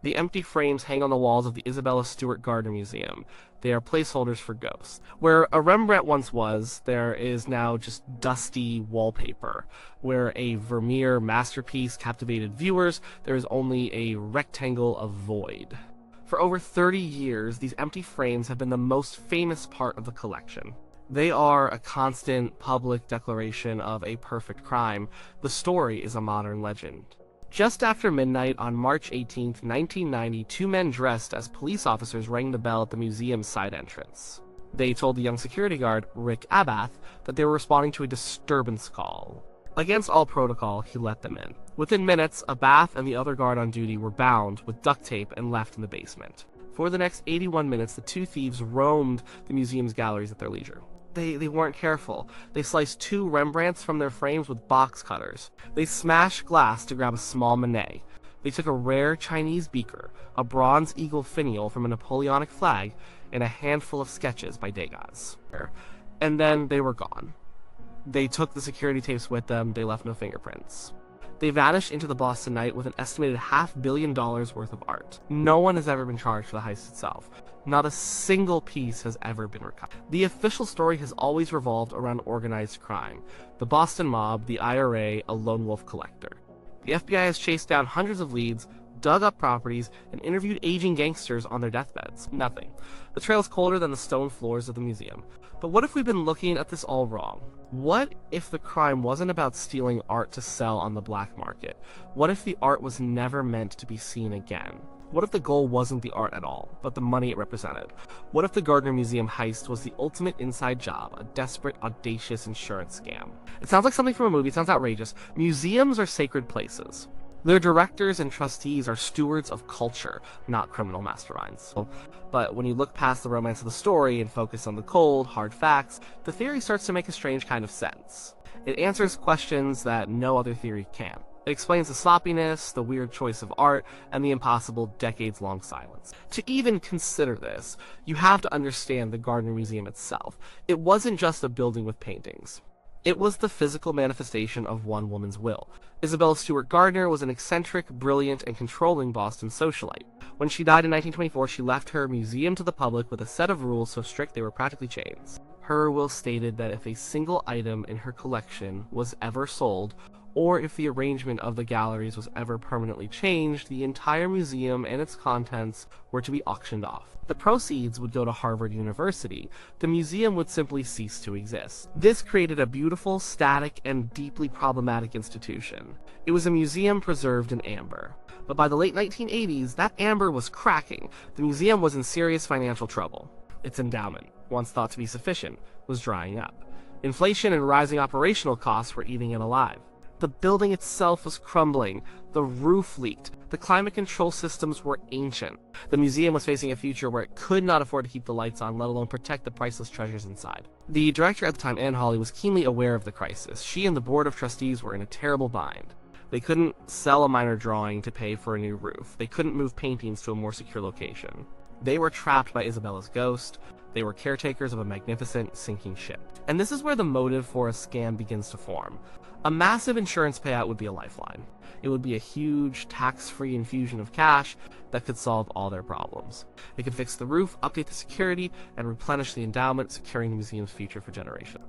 The empty frames hang on the walls of the Isabella Stewart Gardner Museum. They are placeholders for ghosts. Where a Rembrandt once was, there is now just dusty wallpaper. Where a Vermeer masterpiece captivated viewers, there is only a rectangle of void. For over 30 years, these empty frames have been the most famous part of the collection. They are a constant public declaration of a perfect crime. The story is a modern legend. Just after midnight on March 18, 1990, two men dressed as police officers rang the bell at the museum's side entrance. They told the young security guard, Rick Abath, that they were responding to a disturbance call. Against all protocol, he let them in. Within minutes, Abath and the other guard on duty were bound with duct tape and left in the basement. For the next 81 minutes, the two thieves roamed the museum's galleries at their leisure. They weren't careful. They sliced two Rembrandts from their frames with box cutters. They smashed glass to grab a small Manet. They took a rare Chinese beaker, a bronze eagle finial from a Napoleonic flag, and a handful of sketches by Degas. And then they were gone. They took the security tapes with them. They left no fingerprints. They vanished into the Boston night with an estimated $500 million worth of art. No one has ever been charged for the heist itself. Not a single piece has ever been recovered. The official story has always revolved around organized crime. The Boston mob, the IRA, a lone wolf collector. The FBI has chased down hundreds of leads, dug up properties, and interviewed aging gangsters on their deathbeds. Nothing. The trail is colder than the stone floors of the museum. But what if we've been looking at this all wrong? What if the crime wasn't about stealing art to sell on the black market? What if the art was never meant to be seen again? What if the goal wasn't the art at all, but the money it represented? What if the Gardner Museum heist was the ultimate inside job, a desperate, audacious insurance scam? It sounds like something from a movie. It sounds outrageous. Museums are sacred places. Their directors and trustees are stewards of culture, not criminal masterminds. But when you look past the romance of the story and focus on the cold, hard facts, the theory starts to make a strange kind of sense. It answers questions that no other theory can. It explains the sloppiness, the weird choice of art, and the impossible decades-long silence. To even consider this, you have to understand the Gardner Museum itself. It wasn't just a building with paintings. It was the physical manifestation of one woman's will. Isabella Stewart Gardner was an eccentric, brilliant, and controlling Boston socialite. When she died in 1924, she left her museum to the public with a set of rules so strict they were practically chains. Her will stated that if a single item in her collection was ever sold, or if the arrangement of the galleries was ever permanently changed, the entire museum and its contents were to be auctioned off. The proceeds would go to Harvard University. The museum would simply cease to exist. This created a beautiful, static, and deeply problematic institution. It was a museum preserved in amber. But by the late 1980s, that amber was cracking. The museum was in serious financial trouble. Its endowment, once thought to be sufficient, was drying up. Inflation and rising operational costs were eating it alive. The building itself was crumbling. The roof leaked. The climate control systems were ancient. The museum was facing a future where it could not afford to keep the lights on, let alone protect the priceless treasures inside. The director at the time, Anne Hawley, was keenly aware of the crisis. She and the board of trustees were in a terrible bind. They couldn't sell a minor drawing to pay for a new roof. They couldn't move paintings to a more secure location. They were trapped by Isabella's ghost. They were caretakers of a magnificent sinking ship. And this is where the motive for a scam begins to form. A massive insurance payout would be a lifeline. It would be a huge, tax-free infusion of cash that could solve all their problems. It could fix the roof, update the security, and replenish the endowment, securing the museum's future for generations.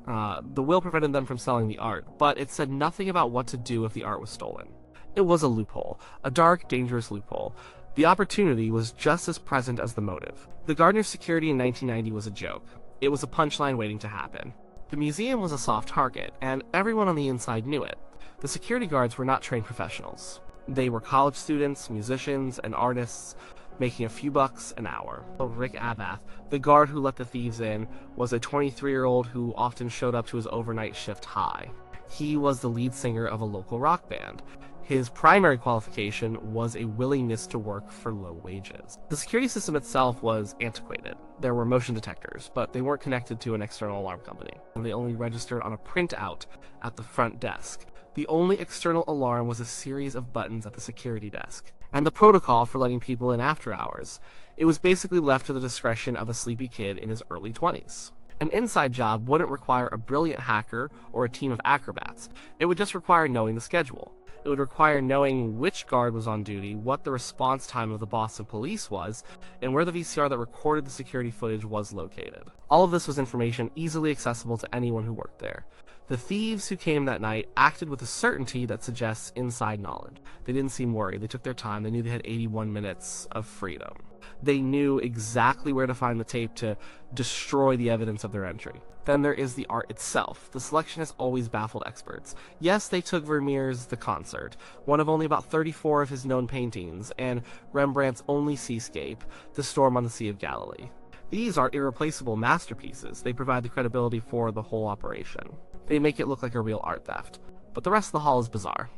The will prevented them from selling the art, but it said nothing about what to do if the art was stolen. It was a loophole, a dark, dangerous loophole. The opportunity was just as present as the motive. The Gardner security in 1990 was a joke. It was a punchline waiting to happen. The museum was a soft target, and everyone on the inside knew it. The security guards were not trained professionals. They were college students, musicians, and artists, making a few bucks an hour. Rick Abath, the guard who let the thieves in, was a 23-year-old who often showed up to his overnight shift high. He was the lead singer of a local rock band. His primary qualification was a willingness to work for low wages. The security system itself was antiquated. There were motion detectors, but they weren't connected to an external alarm company. They only registered on a printout at the front desk. The only external alarm was a series of buttons at the security desk, and the protocol for letting people in after hours. It was basically left to the discretion of a sleepy kid in his early 20s. An inside job wouldn't require a brilliant hacker or a team of acrobats. It would just require knowing the schedule. It would require knowing which guard was on duty, what the response time of the Boston police was, and where the VCR that recorded the security footage was located. All of this was information easily accessible to anyone who worked there. The thieves who came that night acted with a certainty that suggests inside knowledge. They didn't seem worried. They took their time. They knew they had 81 minutes of freedom. They knew exactly where to find the tape to destroy the evidence of their entry. Then there is the art itself. The selection has always baffled experts. Yes, they took Vermeer's The Concert, one of only about 34 of his known paintings, and Rembrandt's only seascape, The Storm on the Sea of Galilee. These are irreplaceable masterpieces. They provide the credibility for the whole operation. They make it look like a real art theft. But the rest of the hall is bizarre.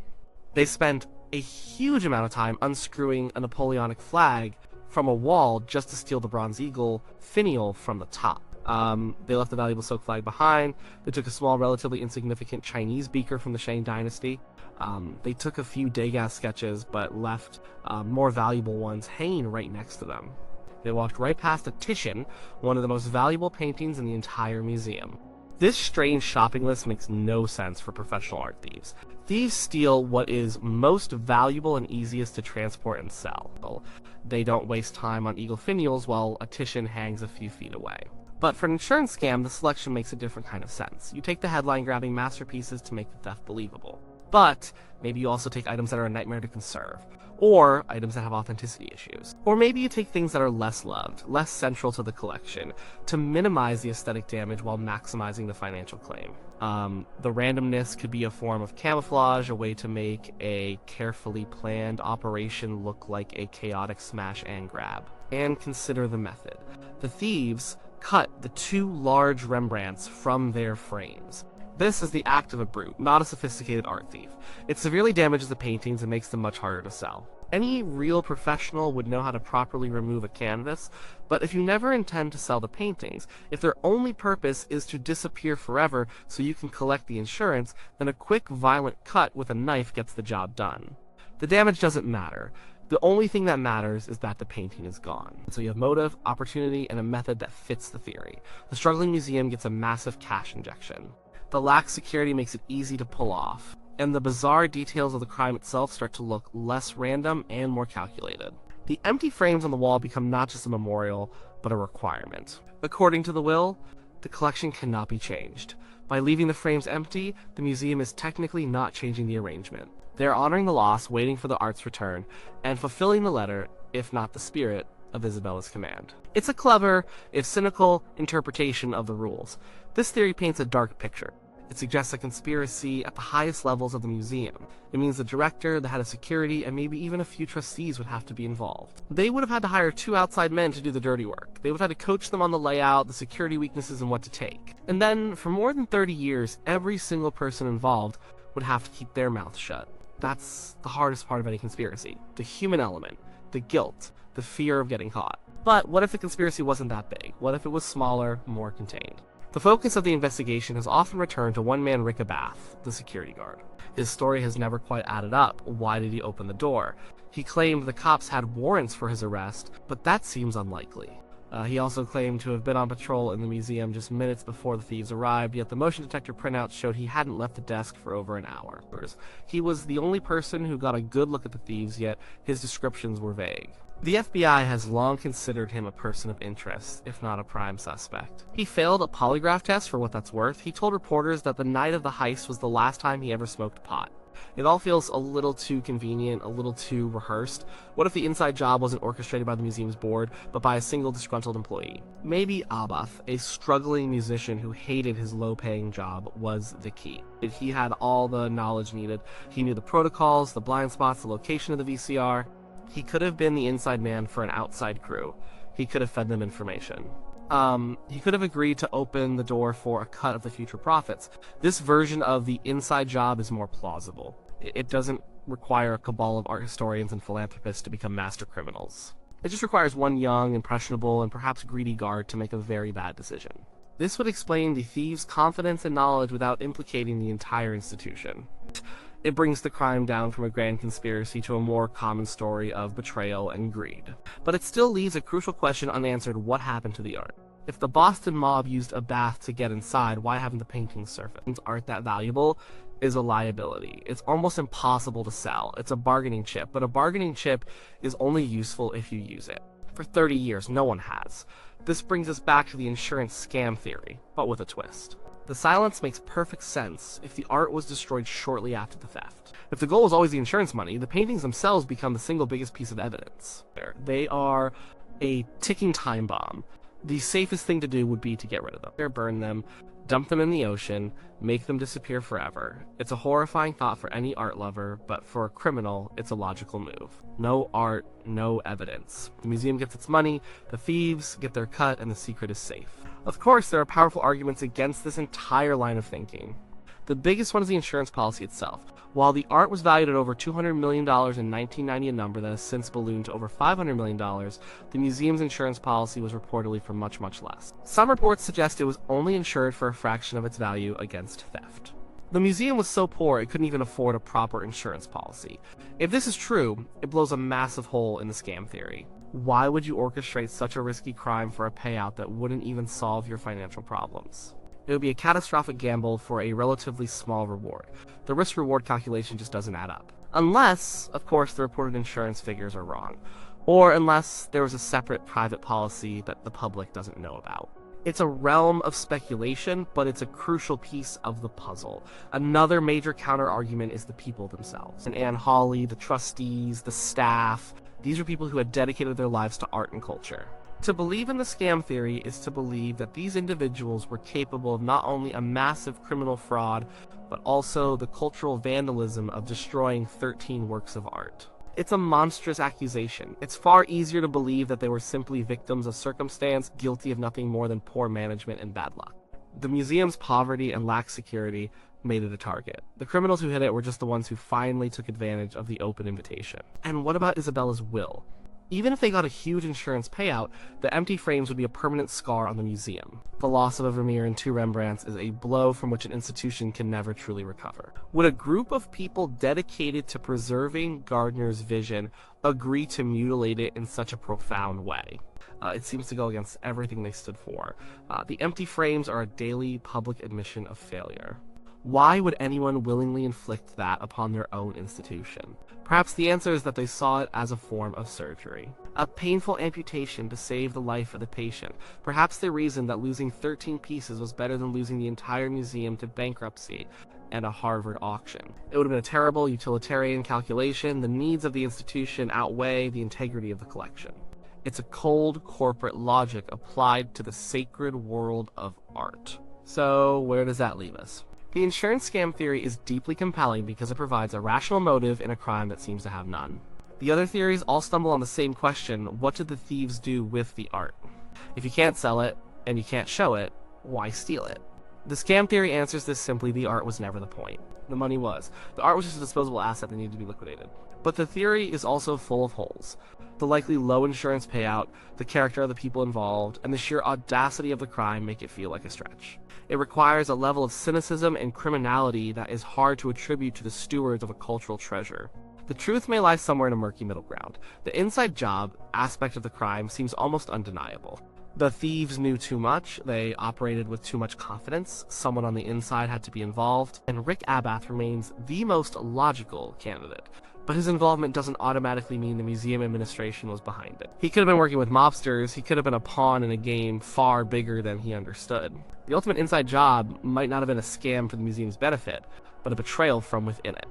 They spent a huge amount of time unscrewing a Napoleonic flag from a wall just to steal the bronze eagle finial from the top. They left the valuable silk flag behind. They took a small, relatively insignificant Chinese beaker from the Shang dynasty. They took a few Degas sketches, but left more valuable ones hanging right next to them. They walked right past a Titian, one of the most valuable paintings in the entire museum. This strange shopping list makes no sense for professional art thieves. Thieves steal what is most valuable and easiest to transport and sell. They don't waste time on eagle finials while a Titian hangs a few feet away. But for an insurance scam, the selection makes a different kind of sense. You take the headline-grabbing masterpieces to make the theft believable. But maybe you also take items that are a nightmare to conserve, or items that have authenticity issues. Or maybe you take things that are less loved, less central to the collection, to minimize the aesthetic damage while maximizing the financial claim. The randomness could be a form of camouflage, a way to make a carefully planned operation look like a chaotic smash and grab. And consider the method. The thieves cut the two large Rembrandts from their frames. This is the act of a brute, not a sophisticated art thief. It severely damages the paintings and makes them much harder to sell. Any real professional would know how to properly remove a canvas, but if you never intend to sell the paintings, if their only purpose is to disappear forever so you can collect the insurance, then a quick, violent cut with a knife gets the job done. The damage doesn't matter. The only thing that matters is that the painting is gone. So you have motive, opportunity, and a method that fits the theory. The struggling museum gets a massive cash injection. The lax security makes it easy to pull off, and the bizarre details of the crime itself start to look less random and more calculated. The empty frames on the wall become not just a memorial, but a requirement. According to the will, the collection cannot be changed. By leaving the frames empty, the museum is technically not changing the arrangement. They are honoring the loss, waiting for the art's return, and fulfilling the letter, if not the spirit, of Isabella's command. It's a clever, if cynical, interpretation of the rules. This theory paints a dark picture. It suggests a conspiracy at the highest levels of the museum. It means the director, the head of security, and maybe even a few trustees would have to be involved. They would have had to hire 2 outside men to do the dirty work. They would have had to coach them on the layout, the security weaknesses, and what to take. And then, for more than 30 years, every single person involved would have to keep their mouth shut. That's the hardest part of any conspiracy. The human element, the guilt, the fear of getting caught. But what if the conspiracy wasn't that big? What if it was smaller, more contained? The focus of the investigation has often returned to one man, Rick Abath, the security guard. His story has never quite added up. Why did he open the door? He claimed the cops had warrants for his arrest, but that seems unlikely. He also claimed to have been on patrol in the museum just minutes before the thieves arrived, yet the motion detector printouts showed he hadn't left the desk for over an hour. He was the only person who got a good look at the thieves, yet his descriptions were vague. The FBI has long considered him a person of interest, if not a prime suspect. He failed a polygraph test for what that's worth. He told reporters that the night of the heist was the last time he ever smoked pot. It all feels a little too convenient, a little too rehearsed. What if the inside job wasn't orchestrated by the museum's board, but by a single disgruntled employee? Maybe Abath, a struggling musician who hated his low-paying job, was the key. He had all the knowledge needed. He knew the protocols, the blind spots, the location of the VCR. He could have been the inside man for an outside crew. He could have fed them information. He could have agreed to open the door for a cut of the future profits. This version of the inside job is more plausible. It doesn't require a cabal of art historians and philanthropists to become master criminals. It just requires one young, impressionable, and perhaps greedy guard to make a very bad decision. This would explain the thieves' confidence and knowledge without implicating the entire institution. It brings the crime down from a grand conspiracy to a more common story of betrayal and greed. But it still leaves a crucial question unanswered: what happened to the art? If the Boston mob used a bath to get inside, why haven't the paintings surfaced? Art that valuable? is a liability. It's almost impossible to sell. It's a bargaining chip, but a bargaining chip is only useful if you use it. For 30 years, no one has. This brings us back to the insurance scam theory, but with a twist. The silence makes perfect sense if the art was destroyed shortly after the theft. If the goal was always the insurance money, the paintings themselves become the single biggest piece of evidence. They are a ticking time bomb. The safest thing to do would be to get rid of them. Or burn them, dump them in the ocean, make them disappear forever. It's a horrifying thought for any art lover, but for a criminal, it's a logical move. No art, no evidence. The museum gets its money, the thieves get their cut, and the secret is safe. Of course, there are powerful arguments against this entire line of thinking. The biggest one is the insurance policy itself. While the art was valued at over $200 million in 1990, a number that has since ballooned to over $500 million, the museum's insurance policy was reportedly for much, much less. Some reports suggest it was only insured for a fraction of its value against theft. The museum was so poor it couldn't even afford a proper insurance policy. If this is true, it blows a massive hole in the scam theory. Why would you orchestrate such a risky crime for a payout that wouldn't even solve your financial problems? It would be a catastrophic gamble for a relatively small reward. The risk-reward calculation just doesn't add up. Unless, of course, the reported insurance figures are wrong. Or unless there was a separate private policy that the public doesn't know about. It's a realm of speculation, but it's a crucial piece of the puzzle. Another major counter-argument is the people themselves. And Anne Hawley, the trustees, the staff, these are people who had dedicated their lives to art and culture. To believe in the scam theory is to believe that these individuals were capable of not only a massive criminal fraud, but also the cultural vandalism of destroying 13 works of art. It's a monstrous accusation. It's far easier to believe that they were simply victims of circumstance, guilty of nothing more than poor management and bad luck. The museum's poverty and lack of security made it a target. The criminals who hit it were just the ones who finally took advantage of the open invitation. And what about Isabella's will? Even if they got a huge insurance payout, the empty frames would be a permanent scar on the museum. The loss of a Vermeer and 2 Rembrandts is a blow from which an institution can never truly recover. Would a group of people dedicated to preserving Gardner's vision agree to mutilate it in such a profound way? It seems to go against everything they stood for. The empty frames are a daily public admission of failure. Why would anyone willingly inflict that upon their own institution? Perhaps the answer is that they saw it as a form of surgery. A painful amputation to save the life of the patient. Perhaps they reasoned that losing 13 pieces was better than losing the entire museum to bankruptcy and a Harvard auction. It would have been a terrible utilitarian calculation. The needs of the institution outweigh the integrity of the collection. It's a cold corporate logic applied to the sacred world of art. So where does that leave us? The insurance scam theory is deeply compelling because it provides a rational motive in a crime that seems to have none. The other theories all stumble on the same question: what did the thieves do with the art? If you can't sell it, and you can't show it, why steal it? The scam theory answers this simply: the art was never the point. The money was. The art was just a disposable asset that needed to be liquidated. But the theory is also full of holes. The likely low insurance payout, the character of the people involved, and the sheer audacity of the crime make it feel like a stretch. It requires a level of cynicism and criminality that is hard to attribute to the stewards of a cultural treasure. The truth may lie somewhere in a murky middle ground. The inside job aspect of the crime seems almost undeniable. The thieves knew too much, they operated with too much confidence, someone on the inside had to be involved, and Rick Abath remains the most logical candidate. But his involvement doesn't automatically mean the museum administration was behind it. He could have been working with mobsters, he could have been a pawn in a game far bigger than he understood. The ultimate inside job might not have been a scam for the museum's benefit, but a betrayal from within it.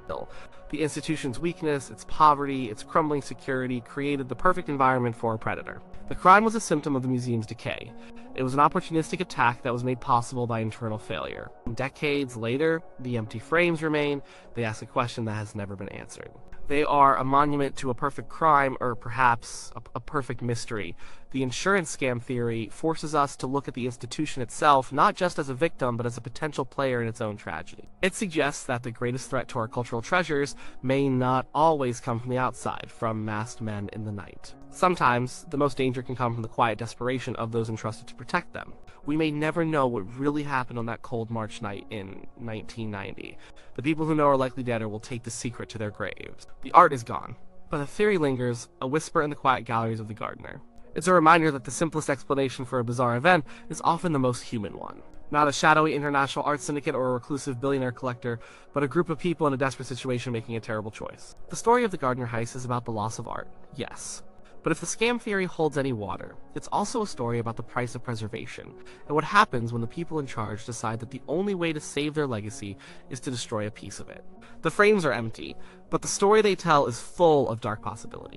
The institution's weakness, its poverty, its crumbling security created the perfect environment for a predator. The crime was a symptom of the museum's decay. It was an opportunistic attack that was made possible by internal failure. Decades later, the empty frames remain. They ask a question that has never been answered. They are a monument to a perfect crime, or perhaps a perfect mystery. The insurance scam theory forces us to look at the institution itself not just as a victim, but as a potential player in its own tragedy. It suggests that the greatest threat to our cultural treasures may not always come from the outside, from masked men in the night. Sometimes, the most danger can come from the quiet desperation of those entrusted to protect them. We may never know what really happened on that cold March night in 1990. The people who know are likely dead or will take the secret to their graves. The art is gone, but the theory lingers, a whisper in the quiet galleries of the Gardner. It's a reminder that the simplest explanation for a bizarre event is often the most human one. Not a shadowy international art syndicate or a reclusive billionaire collector, but a group of people in a desperate situation making a terrible choice. The story of the Gardner heist is about the loss of art, yes. But if the scam theory holds any water, it's also a story about the price of preservation, and what happens when the people in charge decide that the only way to save their legacy is to destroy a piece of it. The frames are empty, but the story they tell is full of dark possibilities.